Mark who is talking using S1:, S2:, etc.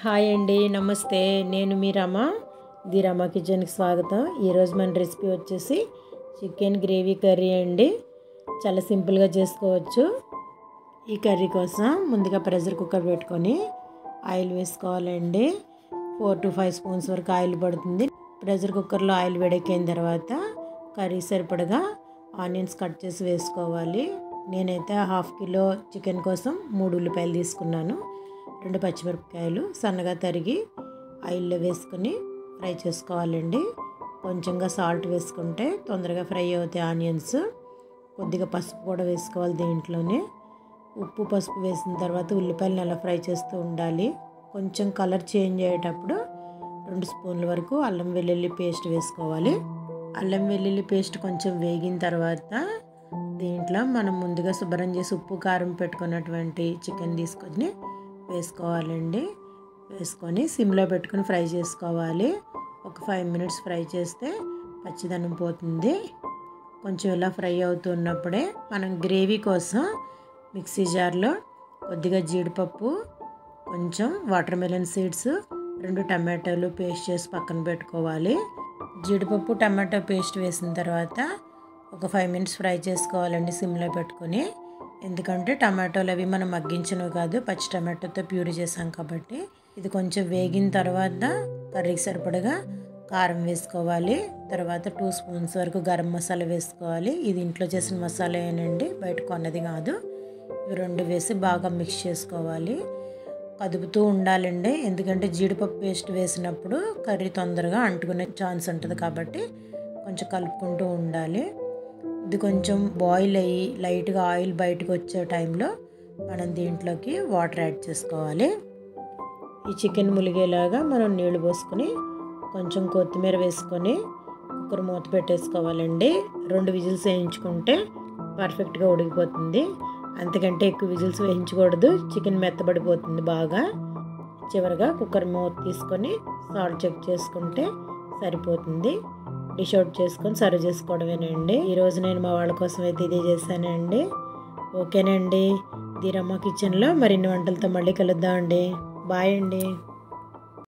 S1: Hi అండి, నమస్తే. నేను మీ రమ. ది రమ కిచెన్కి స్వాగతం. ఈరోజు మన రెసిపీ వచ్చేసి చికెన్ గ్రేవీ కర్రీ అండి. చాలా సింపుల్గా చేసుకోవచ్చు. ఈ కర్రీ కోసం ముందుగా ప్రెషర్ కుక్కర్ పెట్టుకొని ఆయిల్ వేసుకోవాలండి. 4 to 5 స్పూన్స్ వరకు ఆయిల్ పడుతుంది. ప్రెషర్ కుక్కర్లో ఆయిల్ వేడెక్కిన తర్వాత కర్రీ సరిపడగా ఆనియన్స్ కట్ చేసి వేసుకోవాలి. నేనైతే 1/2 కిలో చికెన్ కోసం 3 ఉల్లిపాయలు తీసుకున్నాను. 2 పచ్చిమిరపకాయలు సన్నగా తరిగి ఆయిల్లో వేసుకొని ఫ్రై చేసుకోవాలండి. కొంచెంగా సాల్ట్ వేసుకుంటే తొందరగా ఫ్రై అవుతాయి ఆనియన్స్. కొద్దిగా పసుపు కూడా వేసుకోవాలి దీంట్లోనే. ఉప్పు పసుపు వేసిన తర్వాత ఉల్లిపాయలను అలా ఫ్రై చేస్తూ ఉండాలి. కొంచెం కలర్ చేంజ్ అయ్యేటప్పుడు 2 స్పూన్ల వరకు అల్లం వెల్లుల్లి పేస్ట్ వేసుకోవాలి. అల్లం వెల్లుల్లి పేస్ట్ కొంచెం వేగిన తర్వాత దీంట్లో మనం ముందుగా శుభ్రం చేసి ఉప్పు కారం పెట్టుకున్నటువంటి చికెన్ తీసుకొని వేసుకోవాలండి. వేసుకొని సిమ్లో పెట్టుకొని ఫ్రై చేసుకోవాలి. ఒక 5 minutes ఫ్రై చేస్తే పచ్చిదనం పోతుంది. కొంచెం ఇలా ఫ్రై అవుతున్నప్పుడే మనం గ్రేవీ కోసం మిక్సీ జార్లో కొద్దిగా జీడిపప్పు, కొంచెం వాటర్ మెలన్ సీడ్స్, 2 టమాటాలు పేస్ట్ చేసి పక్కన పెట్టుకోవాలి. జీడిపప్పు టమాటో పేస్ట్ వేసిన తర్వాత ఒక 5 minutes ఫ్రై చేసుకోవాలండి సిమ్లో పెట్టుకొని. ఎందుకంటే టమాటోలు అవి మనం మగ్గించను కాదు, పచ్చి టమాటోతో ప్యూరీ చేసాం కాబట్టి. ఇది కొంచెం వేగిన తర్వాత కర్రీకి సరిపడగా కారం వేసుకోవాలి. తర్వాత 2 స్పూన్స్ వరకు గరం మసాలా వేసుకోవాలి. ఇది ఇంట్లో చేసిన మసాలా ఏనండి, బయట కొన్నది కాదు. ఇవి 2 వేసి బాగా మిక్స్ చేసుకోవాలి. కదుపుతూ ఉండాలండి, ఎందుకంటే జీడిపప్పు పేస్ట్ వేసినప్పుడు కర్రీ తొందరగా అంటుకునే ఛాన్స్ ఉంటుంది కాబట్టి కొంచెం కలుపుకుంటూ ఉండాలి. ఇది కొంచెం బాయిల్ అయ్యి లైట్గా ఆయిల్ బయటకు వచ్చే టైంలో మనం దీంట్లోకి వాటర్ యాడ్ చేసుకోవాలి. ఈ చికెన్ ములిగేలాగా మనం నీళ్లు పోసుకొని కొంచెం కొత్తిమీర వేసుకొని కుక్కర్ మూత పెట్టేసుకోవాలండి. 2 విజిల్స్ వేయించుకుంటే పర్ఫెక్ట్గా ఉడికిపోతుంది. అంతకంటే ఎక్కువ విజిల్స్ వేయించకూడదు, చికెన్ మెత్తబడిపోతుంది బాగా. చివరిగా కుక్కర్ మూత తీసుకొని సాల్ట్ చెక్ చేసుకుంటే సరిపోతుంది. డిష్ అవుట్ చేసుకొని సర్వ్ చేసుకోవడమేనండి. ఈరోజు నేను మా వాళ్ళ కోసం అయితే ఇదే చేశానండి. ఓకేనండి, ది రమ కిచెన్లో మరిన్ని వంటలతో మళ్ళీ కలుద్దామండి. బాయ్ అండి.